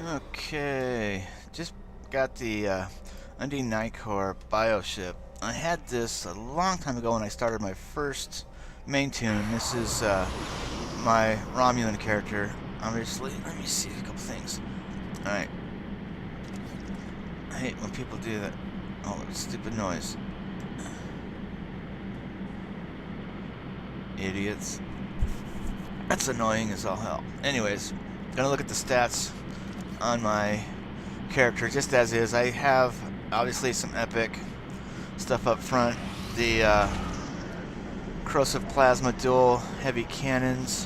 Okay, just got the Undine Nicor Bio ship. I had this a long time ago when I started my first main tune. This is my Romulan character, obviously. Let me see a couple things. Alright. I hate when people do that. Oh, that stupid noise. Idiots. That's annoying as all hell. Anyways, gonna look at the stats on my character just as is. I have obviously some epic stuff up front. The corrosive plasma dual heavy cannons.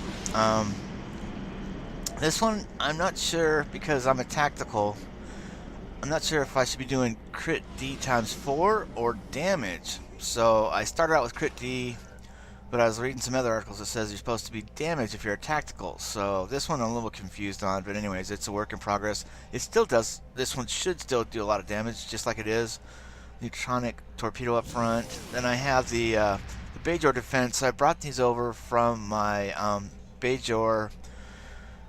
This one I'm not sure because I'm a tactical. I'm not sure if I should be doing crit D times 4 or damage. So I started out with crit D, but I was reading some other articles that says you're supposed to be damage if you're a tactical. So this one I'm a little confused on, but anyways, it's a work in progress. It still does, this one should still do a lot of damage, just like it is. Neutronic torpedo up front. Then I have the Bajor defense. I brought these over from my Bajor,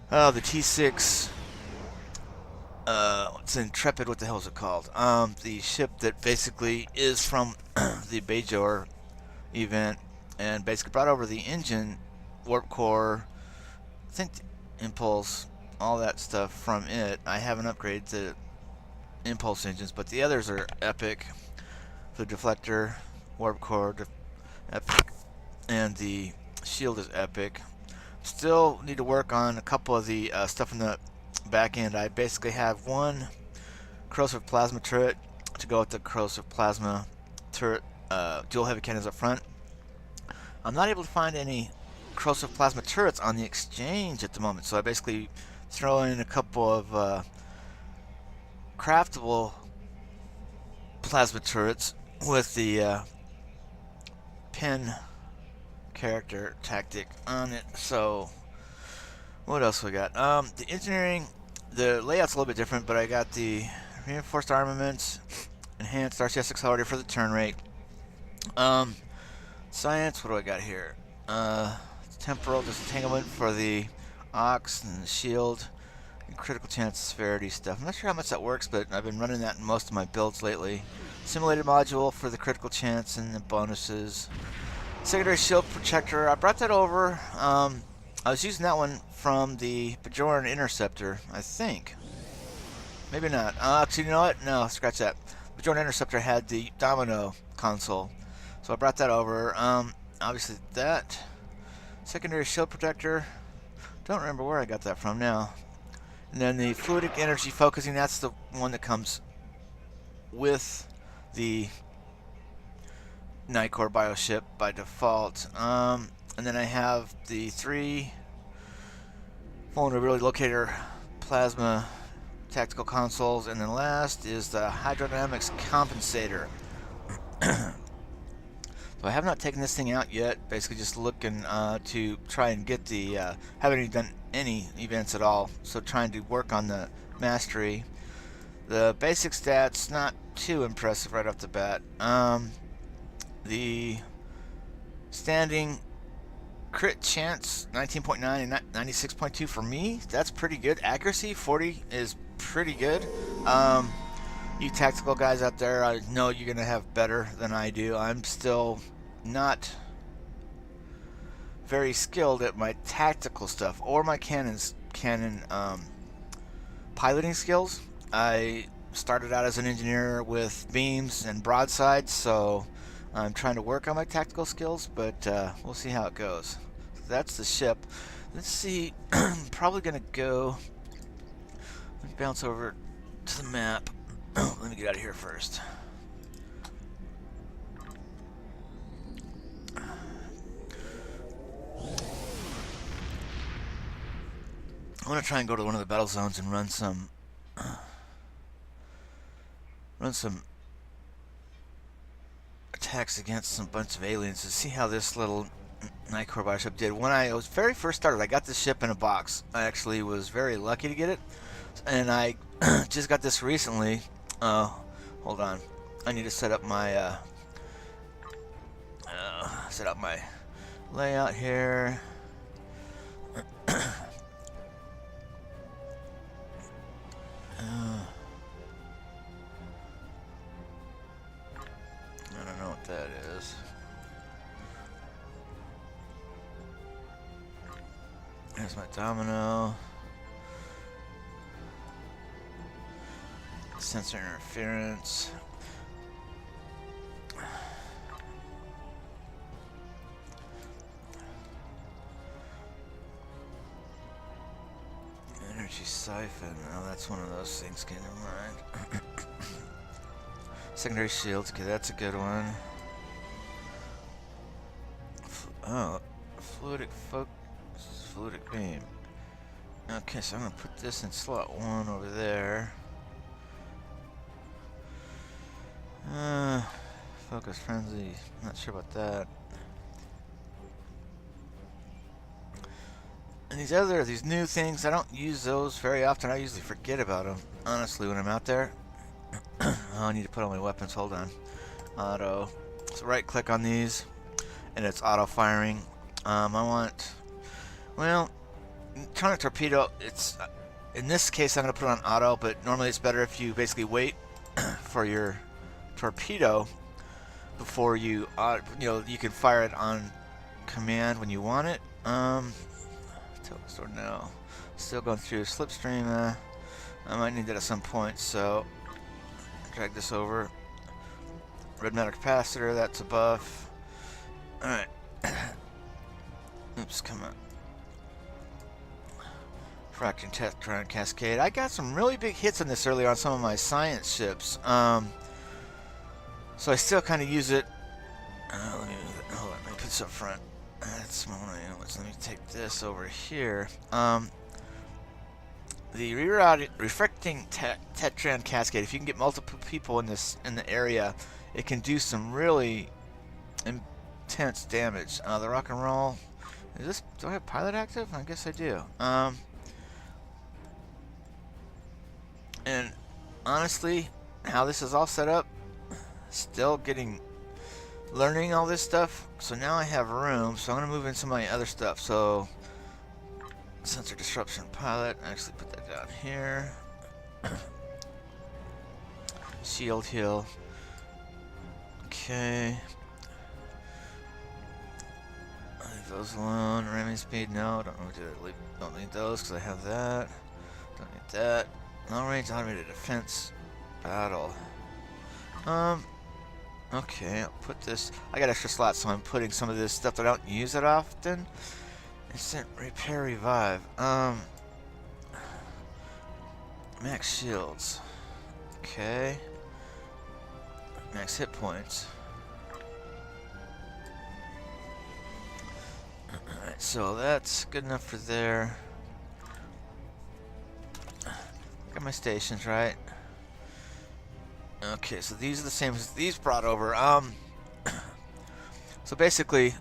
the T6, it's Intrepid, what the hell is it called? The ship that basically is from the Bajor event, and basically brought over the engine, warp core, I think impulse, all that stuff from it. I haven't upgraded the impulse engines, but the others are epic. The deflector, warp core, epic, and the shield is epic. Still need to work on a couple of the stuff in the back end. I basically have one corrosive plasma turret to go with the corrosive plasma turret, dual heavy cannons up front. I'm not able to find any corrosive plasma turrets on the exchange at the moment, so I basically throw in a couple of craftable plasma turrets with the pin character tactic on it. So what else we got? The engineering, the layout's a little bit different, but I got the reinforced armaments, enhanced RCS accelerator for the turn rate. Science, what do I got here? Temporal disentanglement for the ox and the shield, and critical chance severity stuff. I'm not sure how much that works, but I've been running that in most of my builds lately. Simulated module for the critical chance and the bonuses. Secondary shield protector, I brought that over. I was using that one from the Bajor Interceptor, I think. Maybe not. Actually, you know what? No, scratch that. Bajor Interceptor had the Domino console, so I brought that over. Obviously that. Secondary shield protector. Don't remember where I got that from now. And then the fluidic energy focusing, that's the one that comes with the Nicor Bio ship by default. And then I have the 3 vulnerability locator plasma tactical consoles, and then last is the hydrodynamics compensator. So I have not taken this thing out yet, basically just looking to try and get the, haven't done any events at all, so trying to work on the mastery. The basic stats, not too impressive right off the bat. The standing crit chance, 19.9 and 96.2 for me, that's pretty good. Accuracy, 40 is pretty good. You tactical guys out there, I know you're going to have better than I do. I'm still not very skilled at my tactical stuff or my cannon piloting skills. I started out as an engineer with beams and broadsides, so I'm trying to work on my tactical skills, but we'll see how it goes. So that's the ship. Let's see, I'm probably going to go, let me bounce over to the map. Let me get out of here first. I want to try and go to one of the battle zones and run some attacks against some bunch of aliens to see how this little Nicor Bio ship did. When I was very first started, I got this ship in a box. I actually was very lucky to get it, and I just got this recently. Hold on, I need to set up my layout here. There's my domino. Sensor interference. Energy siphon. Oh, that's one of those things. Okay, never mind. Secondary shields. Okay, that's a good one. Oh, fluidic beam. Okay, so I'm gonna put this in slot 1 over there. Focus frenzy. Not sure about that. And these new things, I don't use those very often. I usually forget about them, honestly, when I'm out there. Oh, I need to put on my weapons. Hold on. Auto. So right click on these, and it's auto firing. I want, well, neutronic torpedo. It's in this case I'm going to put it on auto, but normally it's better if you basically wait for your torpedo before you you can fire it on command when you want it. So no, still going through slipstream. I might need that at some point, so drag this over. Red matter capacitor, that's a buff. Alright. Oops, come on. Fraction Tetron Cascade. I got some really big hits on this earlier on some of my science ships. So I still kind of use it. Hold on, let me put this up front. That's my one. Let me take this over here. The refracting Tetron Cascade. If you can get multiple people in the area, it can do some really intense damage. The rock and roll. Do I have pilot active? I guess I do. And honestly, how this is all set up, still learning all this stuff. So now I have room, so I'm going to move in some of my other stuff. So sensor disruption pilot, actually put that down here. Shield heal. Okay. Leave those alone. Ramming speed, no, don't need those because I have that. Don't need that. Long range automated defense battle. Okay, I'll put this. I got extra slots, so I'm putting some of this stuff that I don't use that often. Instant repair revive. Max shields. Okay. Max hit points. Alright, so that's good enough for there. Got my stations, right? Okay, so these are the same as these brought over. So basically,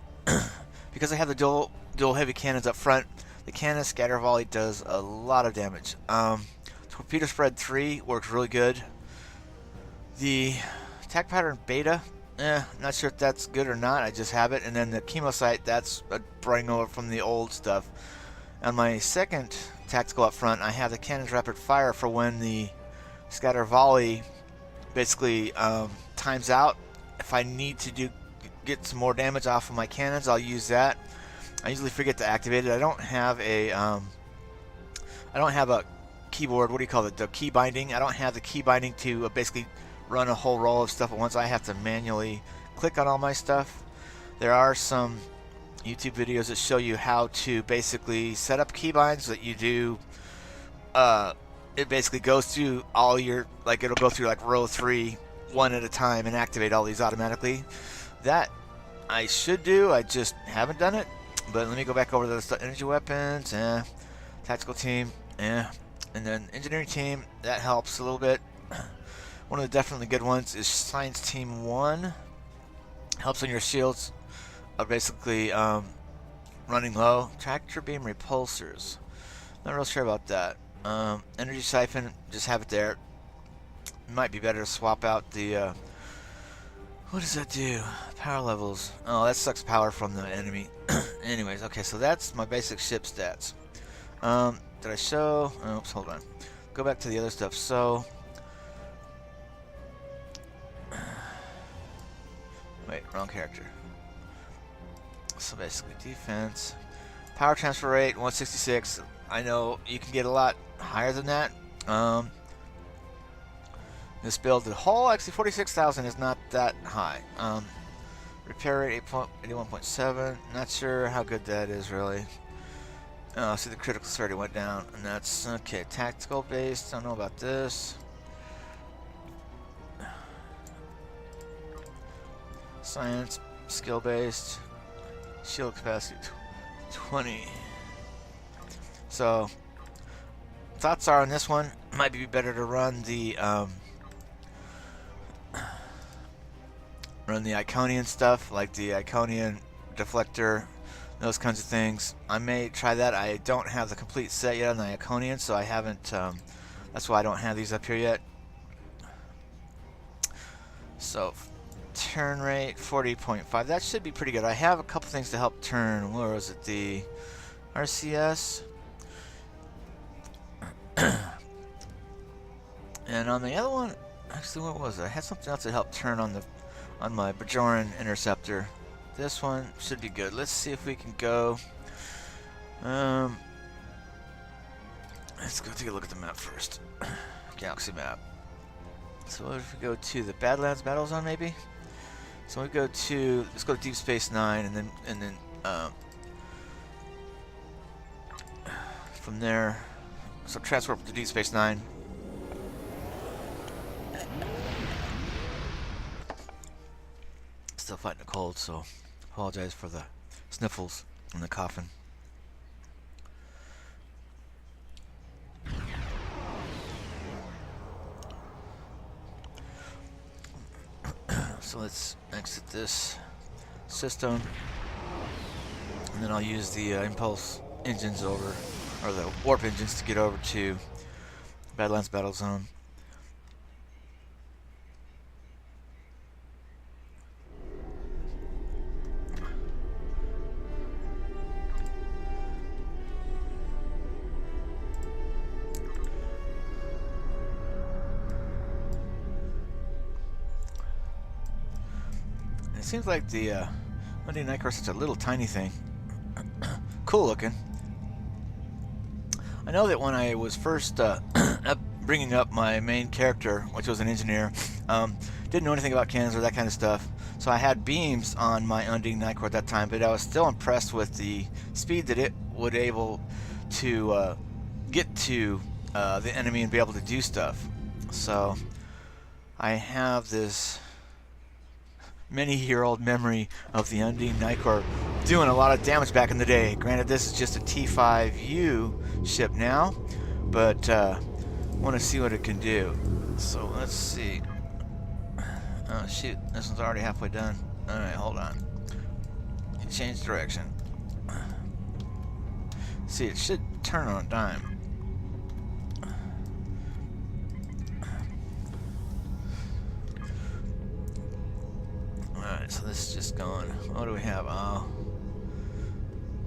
because I have the dual heavy cannons up front, the cannon scatter volley does a lot of damage. Torpedo spread 3 works really good. The attack pattern beta, not sure if that's good or not. I just have it. And then the chemosite, that's bringing over from the old stuff. On my second tactical up front, I have the cannon's rapid fire for when the scatter volley basically times out. If I need to get some more damage off of my cannons, I'll use that. I usually forget to activate it. I don't have a keyboard. What do you call it? The key binding. I don't have the key binding to basically run a whole roll of stuff at once. I have to manually click on all my stuff. There are some YouTube videos that show you how to basically set up keybinds that you do. It basically goes through all your, like, it'll go through like row 3 one at a time and activate all these automatically. That I should do. I just haven't done it. But let me go back over to the stuff. Energy weapons, tactical team, and then engineering team. That helps a little bit. One of the definitely good ones is science team 1. Helps when your shields are basically running low. Tractor beam repulsors. Not real sure about that. Energy siphon, just have it there. Might be better to swap out the what does that do? Power levels. Oh, that sucks power from the enemy. Anyways, okay, so that's my basic ship stats. Did I show? Oops, hold on. Go back to the other stuff. So wait, wrong character. So basically defense, Power transfer rate 166. I know you can get a lot higher than that. This build, the whole actually 46,000 is not that high. Repair rate 81.7. Not sure how good that is really. See the critical already went down, and that's okay. Tactical based. I don't know about this. Science, skill based. Shield capacity 20. So thoughts are on this one. Might be better to run the Iconian stuff, like the Iconian deflector, those kinds of things. I may try that. I don't have the complete set yet on the Iconian, so I haven't. That's why I don't have these up here yet. So turn rate 40.5. That should be pretty good. I have a couple things to help turn. Where was it? The RCS. And on the other one, actually, what was it? I had something else to help turn on my Bajoran interceptor. This one should be good. Let's see if we can go. Let's go take a look at the map first. Galaxy map. So what if we go to the Badlands Battle Zone, maybe? So we go to, let's go to Deep Space Nine, and then from there, so transfer to Deep Space Nine. Still fighting a cold, so apologize for the sniffles and the coughing. So let's exit this system, and then I'll use the impulse engines over, or the warp engines, to get over to Badlands Battle Zone. It seems like the Undine Nicor is such a little tiny thing. Cool looking. I know that when I was first bringing up my main character, which was an engineer, didn't know anything about cannons or that kind of stuff, so I had beams on my Undine Nicor at that time, but I was still impressed with the speed that it would able to get to the enemy and be able to do stuff. So I have this many-year-old memory of the Undine Nicor doing a lot of damage back in the day. Granted, this is just a T5U ship now, but I want to see what it can do. So let's see. Oh shoot, this one's already halfway done. Alright, hold on. Change direction. See, it should turn on a dime. Alright, so this is just going. What do we have? Oh.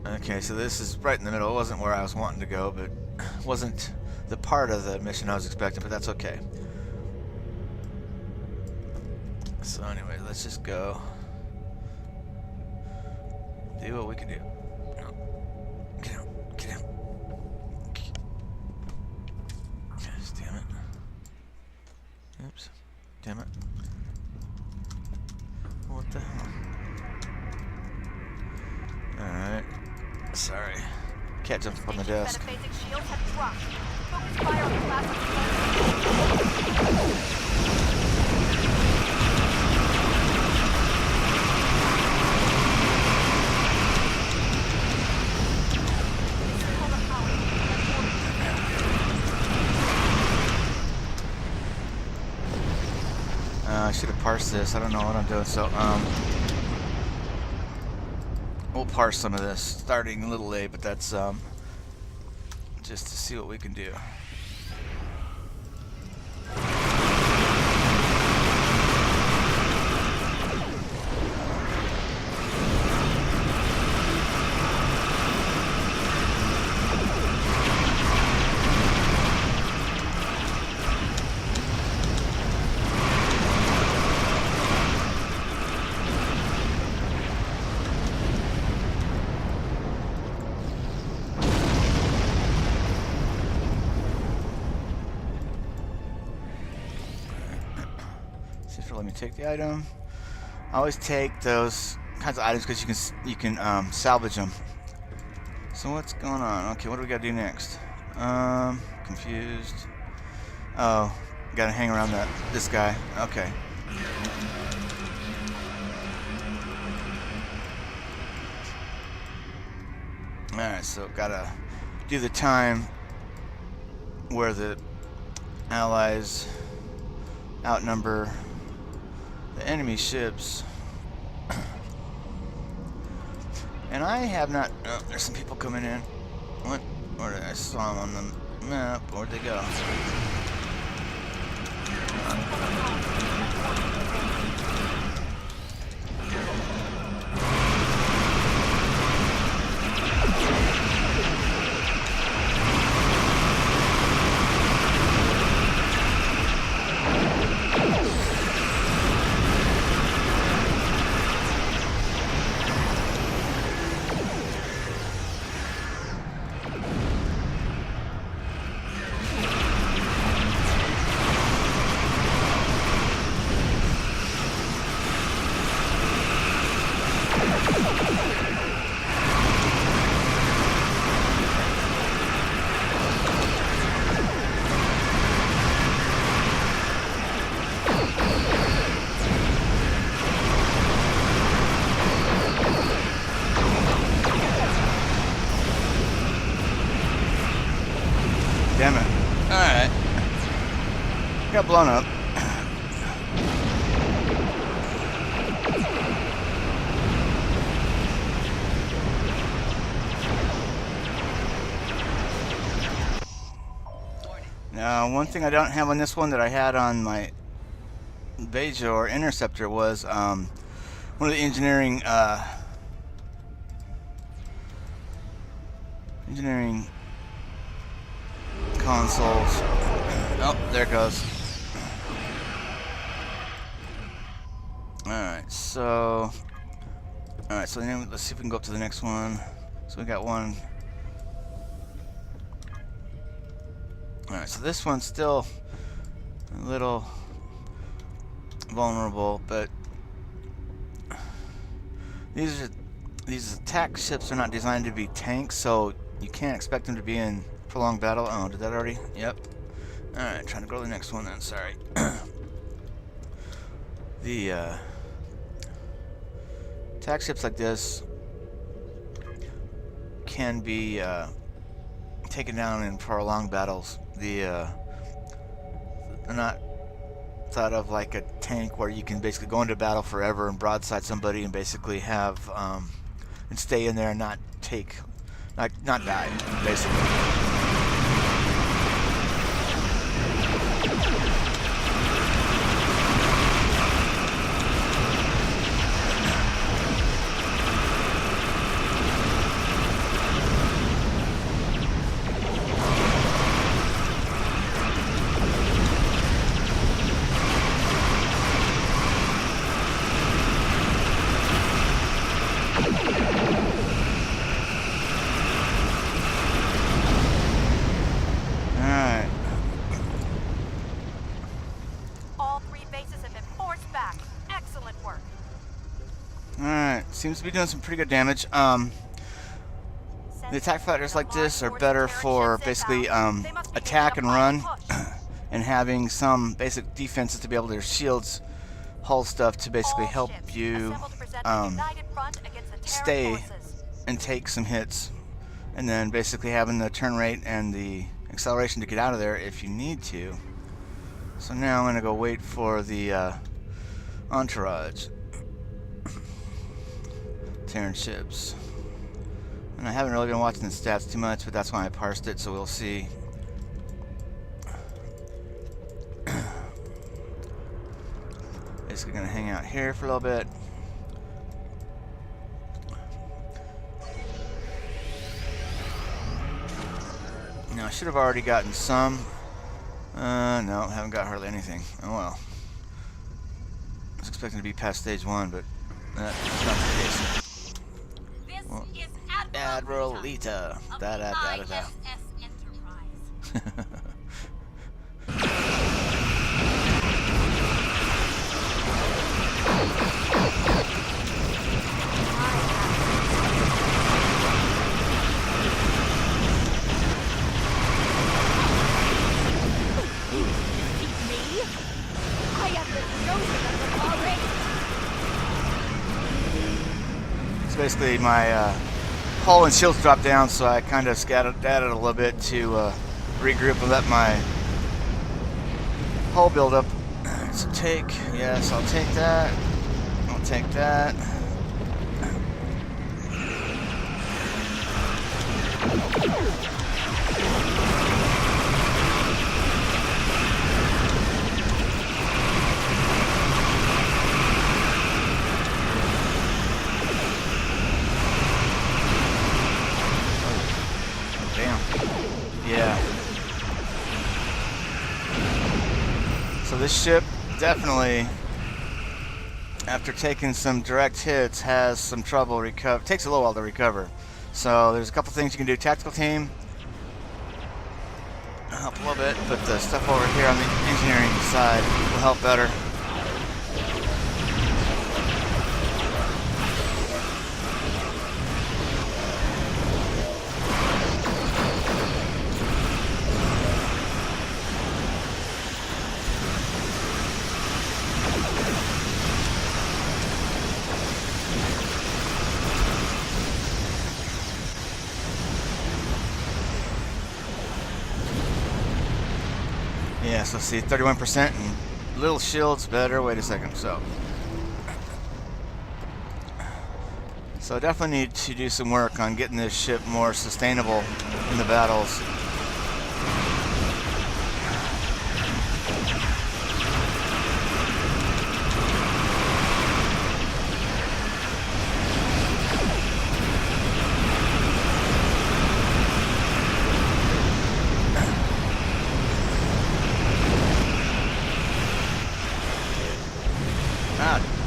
Okay, so this is right in the middle. It wasn't where I was wanting to go, but wasn't the part of the mission I was expecting, but that's okay. So anyway, let's just go. Do what we can do. No. Get out. Get out. Gosh, damn it. Oops. Damn it. What the hell? Alright. Sorry. Cat jumped up on the desk. I should have parsed this. I don't know what I'm doing. So, we'll parse some of this, starting a little late, but that's just to see what we can do. Sure, let me take the item. I always take those kinds of items because you can salvage them. So what's going on? Okay, what do we gotta do next? Confused. Oh, gotta hang around this guy. Okay. Alright, so gotta do the time where the allies outnumber the enemy ships. And I have not... Oh, there's some people coming in. What? Where did I saw them on the map? Where'd they go? Damn it. Alright. Got blown up. Now, one thing I don't have on this one that I had on my Bajor interceptor was one of the engineering consoles. Oh, there it goes. Alright, so then let's see if we can go up to the next one. So we got one. Alright, so this one's still a little vulnerable, but these attack ships are not designed to be tanks, so you can't expect them to be in prolonged battle. Oh, did that already? Yep. Alright, trying to go to the next one then, sorry. The attack ships like this can be taken down in prolonged battles. They're not thought of like a tank where you can basically go into battle forever and broadside somebody and basically have and stay in there and not die, basically. Seems to be doing some pretty good damage. The attack fighters like this are better for basically attack and run and having some basic defenses to be able to shields, hull stuff to basically help you stay and take some hits, and then basically having the turn rate and the acceleration to get out of there if you need to. So now I'm going to go wait for the entourage. Terran ships. And I haven't really been watching the stats too much, but that's why I parsed it, so we'll see. Basically gonna hang out here for a little bit. Now I should have already gotten some. No, haven't got hardly anything. Oh well. I was expecting to be past stage 1, but that's not the case. Well, Admiral Lita. Da-da-da-da-da. basically my hull and shields dropped down, so I kind of scattered at it a little bit to regroup and let my hull build up. So yes, I'll take that. I'll take that. Yeah. So this ship definitely, after taking some direct hits, has some trouble recover. Takes a little while to recover. So there's a couple things you can do. Tactical team, help a little bit, but the stuff over here on the engineering side will help better. Yeah, so see, 31% and little shields better. Wait a second. So definitely need to do some work on getting this ship more sustainable in the battles.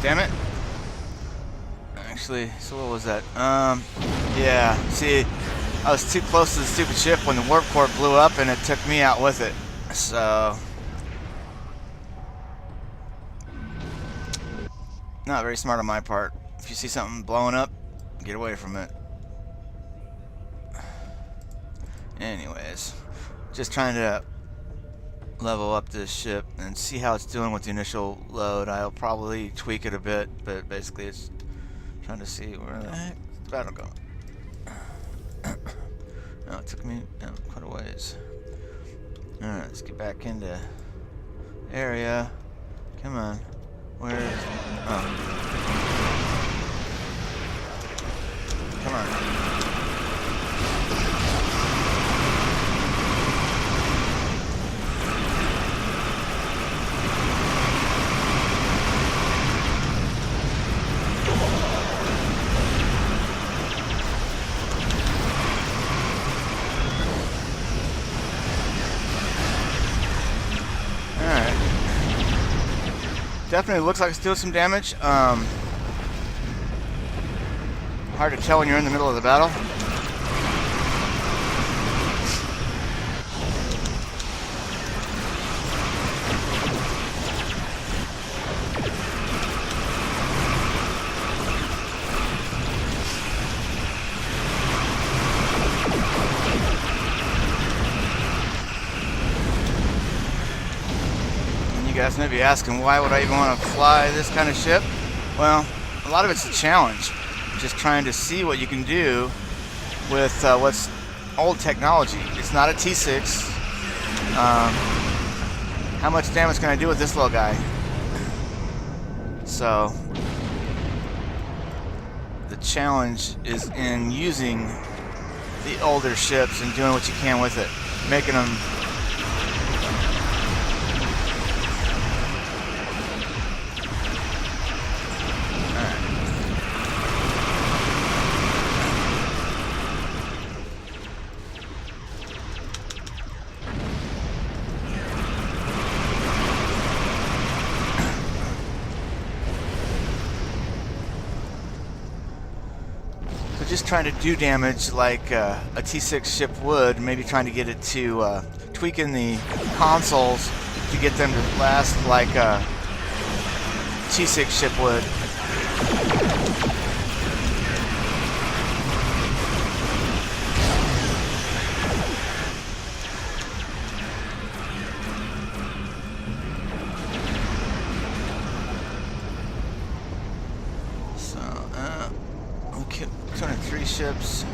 Damn it. Actually, so what was that? Yeah, see, I was too close to the stupid ship when the warp core blew up and it took me out with it. So, not very smart on my part. If you see something blowing up, get away from it. Anyways, just trying to level up this ship and see how it's doing with the initial load. I'll probably tweak it a bit, but basically it's trying to see where the heck the battle going. Oh, it took me down quite a ways. Alright, let's get back into area. Come on. Where is... Oh. Come on. Definitely looks like it's doing some damage. Hard to tell when you're in the middle of the battle. You guys may be asking, why would I even want to fly this kind of ship? Well, a lot of it's a challenge. Just trying to see what you can do with what's old technology. It's not a T6. How much damage can I do with this little guy? So the challenge is in using the older ships and doing what you can with it, making them just trying to do damage like a T6 ship would, maybe trying to get it to tweaking the consoles to get them to last like a T6 ship would. these ships.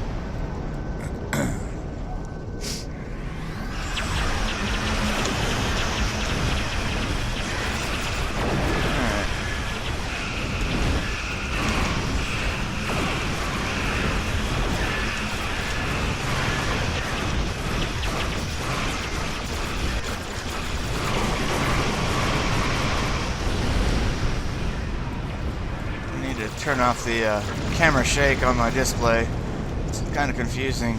Turn off the camera shake on my display. It's kind of confusing.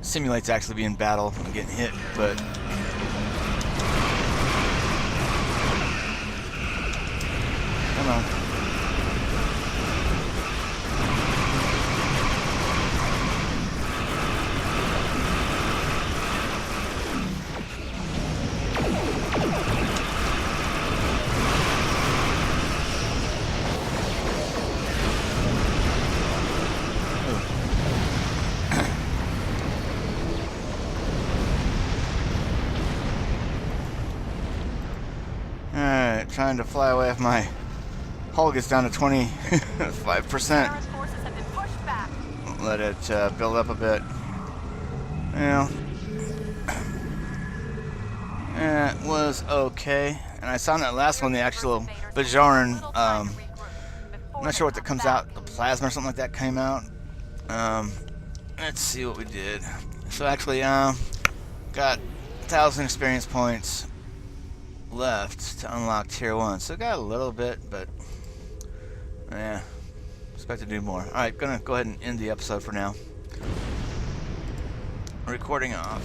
Simulates actually being in battle and getting hit, but come on. Trying to fly away if my hull gets down to 25%. Let it build up a bit. Well, it was okay. And I saw in that last one the actual Bajor, I'm not sure what that comes out, the plasma or something like that came out. Let's see what we did. So actually, got 1,000 experience points left to unlock tier 1, so got a little bit, but yeah, expect to do more. Alright, gonna go ahead and end the episode for now. Recording off.